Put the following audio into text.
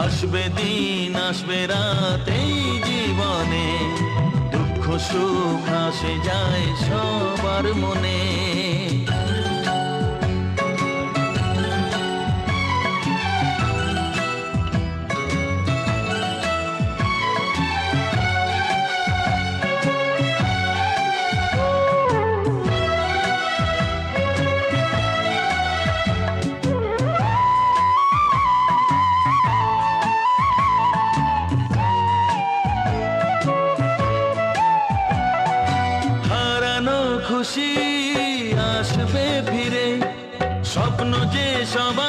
আসবে দিন আসবে রাত এই জীবনে, দুঃখ সুখ আসে যায় সবার মনে। খুশি আসবে ফিরে, স্বপ্ন যে সব